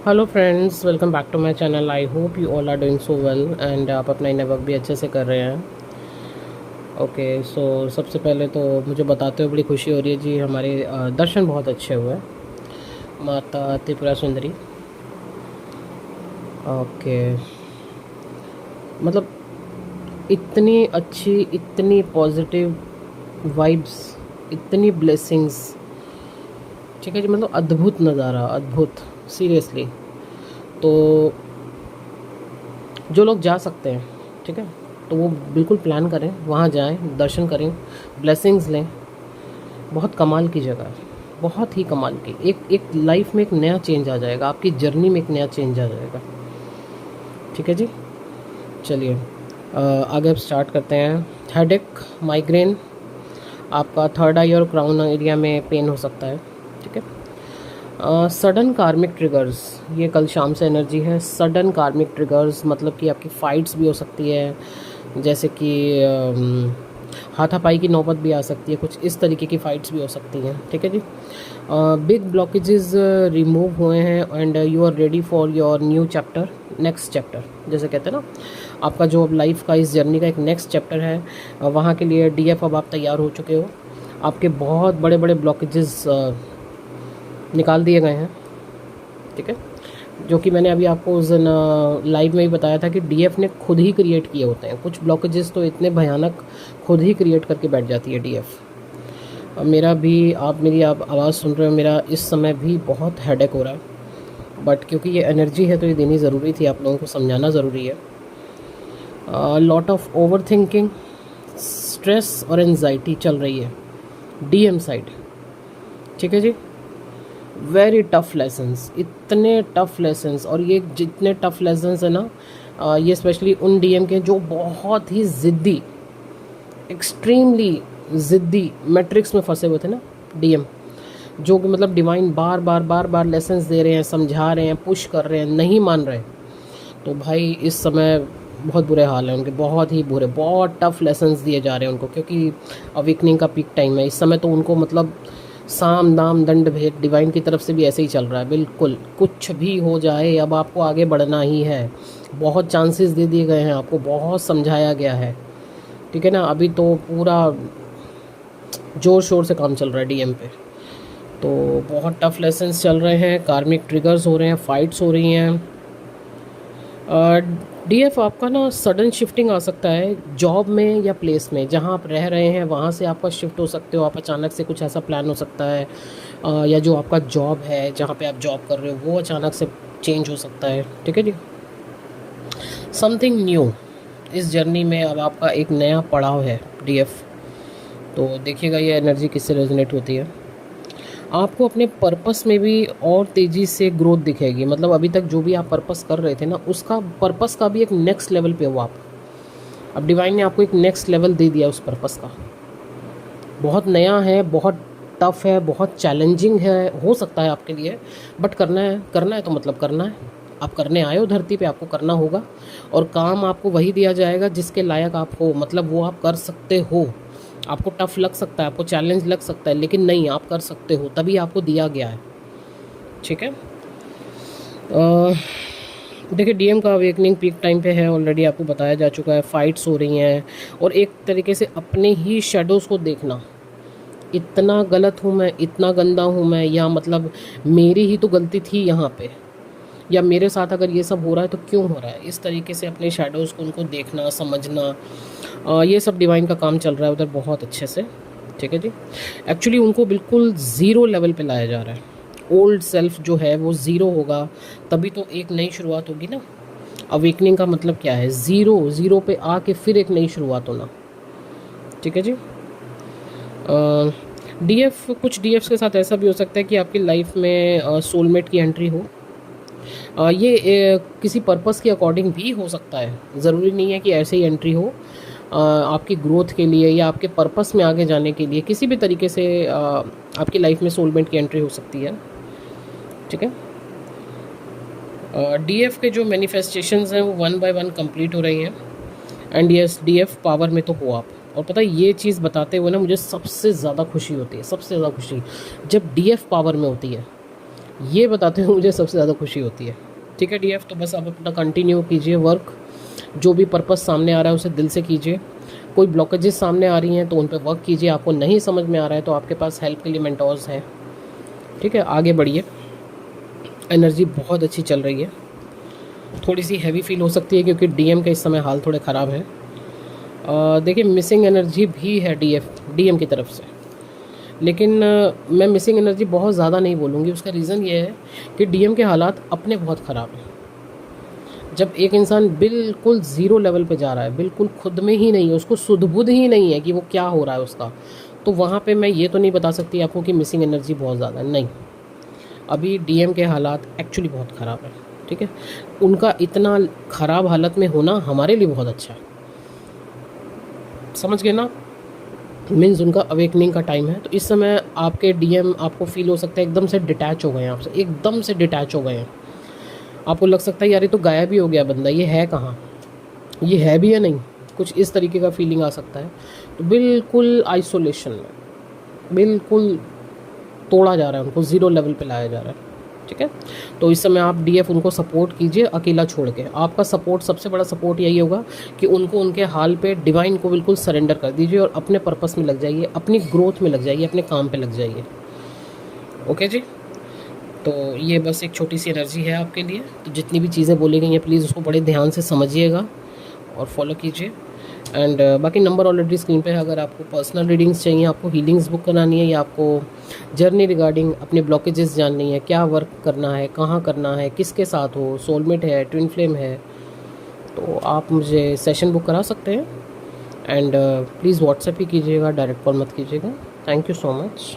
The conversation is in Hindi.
Hello friends, welcome back to my channel. I hope you all are doing so well and आप अपना इनर वर्क भी अच्छे से कर रहे हैं। ओके, सो सबसे पहले तो मुझे बताते हुए बड़ी खुशी हो रही है जी, हमारे दर्शन बहुत अच्छे हुए माता त्रिपुरा सुंदरी। ओके, मतलब इतनी अच्छी, इतनी पॉजिटिव वाइब्स, इतनी ब्लेसिंग्स। ठीक है जी, मतलब अद्भुत नज़ारा, अद्भुत, सीरियसली। तो जो लोग जा सकते हैं, ठीक है, तो वो बिल्कुल प्लान करें, वहाँ जाएं, दर्शन करें, ब्लेसिंग्स लें। बहुत कमाल की जगह है, बहुत ही कमाल की। एक एक लाइफ में एक नया चेंज आ जाएगा, आपकी जर्नी में एक नया चेंज आ जाएगा। ठीक है जी, चलिए आगे अब स्टार्ट करते हैं। हेडेक, माइग्रेन, आपका थर्ड आई और क्राउन एरिया में पेन हो सकता है। ठीक है। सडन कार्मिक ट्रिगर्स, ये कल शाम से एनर्जी है। सडन कार्मिक ट्रिगर्स मतलब कि आपकी फ़ाइट्स भी हो सकती है, जैसे कि हाथापाई की नौबत भी आ सकती है, कुछ इस तरीके की फ़ाइट्स भी हो सकती हैं। ठीक है जी। बिग ब्लॉकेजेस रिमूव हुए हैं and you are ready for your new chapter, next chapter, जैसे कहते हैं ना, आपका जो अब लाइफ का, इस जर्नी का एक नेक्स्ट चैप्टर है, वहाँ के लिए डीएफ अब आप तैयार हो चुके हो। आपके बहुत बड़े बड़े ब्लॉकेजेस निकाल दिए गए हैं। ठीक है, जो कि मैंने अभी आपको उस दिन लाइव में ही बताया था कि डीएफ ने खुद ही क्रिएट किए होते हैं। कुछ ब्लॉकेजेस तो इतने भयानक खुद ही क्रिएट करके बैठ जाती है डीएफ। मेरा भी, आप मेरी आप आवाज़ सुन रहे हो, मेरा इस समय भी बहुत हेडेक हो रहा है, बट क्योंकि ये एनर्जी है तो ये देनी ज़रूरी थी, आप लोगों को समझाना ज़रूरी है। Lot of over thinking, stress और एनजाइटी चल रही है डीएम साइड। ठीक है जी, वेरी टफ़ लेसन्स, इतने टफ़ लेसन्स। और ये जितने टफ़ लेसन्स है ना, ये स्पेशली उन डीएम के जो बहुत ही ज़िद्दी, एक्सट्रीमली ज़िद्दी मैट्रिक्स में फंसे हुए थे ना डीएम, जो कि मतलब डिवाइन बार बार बार बार लेसन्स दे रहे हैं, समझा रहे हैं, पुश कर रहे हैं, नहीं मान रहे। तो भाई इस समय बहुत बुरे हाल हैं उनके, बहुत ही बुरे, बहुत टफ़ लेसन्स दिए जा रहे हैं उनको, क्योंकि अवेकनिंग का पीक टाइम है इस समय। तो उनको मतलब साम दाम दंड भेद डिवाइन की तरफ से भी ऐसे ही चल रहा है। बिल्कुल कुछ भी हो जाए, अब आपको आगे बढ़ना ही है। बहुत चांसेस दे दिए गए हैं आपको, बहुत समझाया गया है। ठीक है ना, अभी तो पूरा ज़ोर शोर से काम चल रहा है डीएम पे। तो बहुत टफ़ लेसन्स चल रहे हैं, कार्मिक ट्रिगर्स हो रहे हैं, फाइट्स हो रही हैं। डीएफ आपका ना सडन शिफ्टिंग आ सकता है जॉब में या प्लेस में, जहां आप रह रहे हैं वहां से आपका शिफ्ट हो सकते हो आप। अचानक से कुछ ऐसा प्लान हो सकता है, या जो आपका जॉब है, जहां पे आप जॉब कर रहे हो, वो अचानक से चेंज हो सकता है। ठीक है जी, समथिंग न्यू इस जर्नी में अब आपका एक नया पड़ाव है डीएफ। तो देखिएगा ये एनर्जी किससे रेजोनेट होती है। आपको अपने पर्पस में भी और तेज़ी से ग्रोथ दिखेगी। मतलब अभी तक जो भी आप पर्पस कर रहे थे ना, उसका पर्पस का भी एक नेक्स्ट लेवल पे हो आप। अब डिवाइन ने आपको एक नेक्स्ट लेवल दे दिया उस पर्पस का। बहुत नया है, बहुत टफ है, बहुत चैलेंजिंग है हो सकता है आपके लिए, बट करना है, करना है तो मतलब करना है। आप करने आए हो धरती पे, आपको करना होगा। और काम आपको वही दिया जाएगा जिसके लायक आप हो, मतलब वो आप कर सकते हो। आपको टफ लग सकता है, आपको चैलेंज लग सकता है, लेकिन नहीं, आप कर सकते हो, तभी आपको दिया गया है। ठीक है। देखिए डीएम का अवेकनिंग पीक टाइम पे है, ऑलरेडी आपको बताया जा चुका है। फाइट्स हो रही हैं और एक तरीके से अपने ही शेडोज़ को देखना, इतना गलत हूँ मैं, इतना गंदा हूँ मैं, या मतलब मेरी ही तो गलती थी यहाँ पे, या मेरे साथ अगर ये सब हो रहा है तो क्यों हो रहा है। इस तरीके से अपने शेडोज़ को, उनको देखना, समझना, ये सब डिवाइन का काम चल रहा है उधर बहुत अच्छे से। ठीक है जी, एक्चुअली उनको बिल्कुल ज़ीरो लेवल पे लाया जा रहा है। ओल्ड सेल्फ जो है वो ज़ीरो होगा, तभी तो एक नई शुरुआत होगी ना। अवेकनिंग का मतलब क्या है, ज़ीरो, ज़ीरो पे आके फिर एक नई शुरुआत होना। ठीक है जी। डीएफ, कुछ डीएफ्स के साथ ऐसा भी हो सकता है कि आपकी लाइफ में सोलमेट की एंट्री हो। ये किसी पर्पस के अकॉर्डिंग भी हो सकता है, ज़रूरी नहीं है कि ऐसे ही एंट्री हो। आपकी ग्रोथ के लिए या आपके पर्पस में आगे जाने के लिए किसी भी तरीके से आपकी लाइफ में सोलमेट की एंट्री हो सकती है। ठीक है। डीएफ के जो मैनिफेस्टेशंस हैं वो वन बाय वन कंप्लीट हो रही हैं। एंड यस, डीएफ पावर में तो हो आप। और पता है ये चीज़ बताते हुए ना मुझे सबसे ज़्यादा खुशी होती है, सबसे ज़्यादा खुशी जब डीएफ पावर में होती है। ये बताते हुए मुझे सबसे ज़्यादा खुशी होती है। ठीक है डीएफ, तो बस आप अपना कंटिन्यू कीजिए वर्क, जो भी पर्पस सामने आ रहा है उसे दिल से कीजिए। कोई ब्लॉकेजेस सामने आ रही हैं तो उन पर वर्क कीजिए। आपको नहीं समझ में आ रहा है तो आपके पास हेल्प के लिए मेंटोर्स हैं। ठीक है, आगे बढ़िए। एनर्जी बहुत अच्छी चल रही है, थोड़ी सी हैवी फील हो सकती है क्योंकि डीएम का इस समय हाल थोड़े ख़राब है। देखिए मिसिंग एनर्जी भी है डीएम की तरफ से, लेकिन मैं मिसिंग एनर्जी बहुत ज़्यादा नहीं बोलूँगी। उसका रीज़न ये है कि डीएम के हालात अपने बहुत ख़राब हैं। जब एक इंसान बिल्कुल ज़ीरो लेवल पे जा रहा है, बिल्कुल खुद में ही नहीं है, उसको सुध-बुध ही नहीं है कि वो क्या हो रहा है उसका, तो वहाँ पे मैं ये तो नहीं बता सकती आपको कि मिसिंग एनर्जी बहुत ज़्यादा है, नहीं। अभी डीएम के हालात एक्चुअली बहुत ख़राब है। ठीक है, उनका इतना ख़राब हालत में होना हमारे लिए बहुत अच्छा है, समझ गए ना। मीन्स उनका अवेकनिंग का टाइम है। तो इस समय आपके डीएम आपको फील हो सकता है एकदम से डिटैच हो गए हैं आपसे, एकदम से डिटैच हो गए हैं। आपको लग सकता है यार ये तो गायब ही हो गया बंदा, ये है कहाँ, ये है भी या नहीं, कुछ इस तरीके का फीलिंग आ सकता है। तो बिल्कुल आइसोलेशन में, बिल्कुल तोड़ा जा रहा है उनको, ज़ीरो लेवल पे लाया जा रहा है। ठीक है, तो इस समय आप डीएफ उनको सपोर्ट कीजिए अकेला छोड़ के। आपका सपोर्ट, सबसे बड़ा सपोर्ट यही होगा कि उनको उनके हाल पे, डिवाइन को बिल्कुल सरेंडर कर दीजिए और अपने पर्पस में लग जाइए, अपनी ग्रोथ में लग जाइए, अपने काम पे लग जाइए। ओके जी, तो ये बस एक छोटी सी एनर्जी है आपके लिए। तो जितनी भी चीज़ें बोली गई हैं प्लीज़ उसको बड़े ध्यान से समझिएगा और फॉलो कीजिए। एंड बाकी नंबर ऑलरेडी स्क्रीन पे है। अगर आपको पर्सनल रीडिंग्स चाहिए, आपको हीलिंग्स बुक करानी है, या आपको जर्नी रिगार्डिंग अपने ब्लॉकेजेस जाननी है, क्या वर्क करना है, कहाँ करना है, किसके साथ हो, सोलमेट है, ट्विन फ्लेम है, तो आप मुझे सेशन बुक करा सकते हैं। एंड प्लीज़ व्हाट्सएप ही कीजिएगा, डायरेक्ट कॉल मत कीजिएगा। Thank you so much.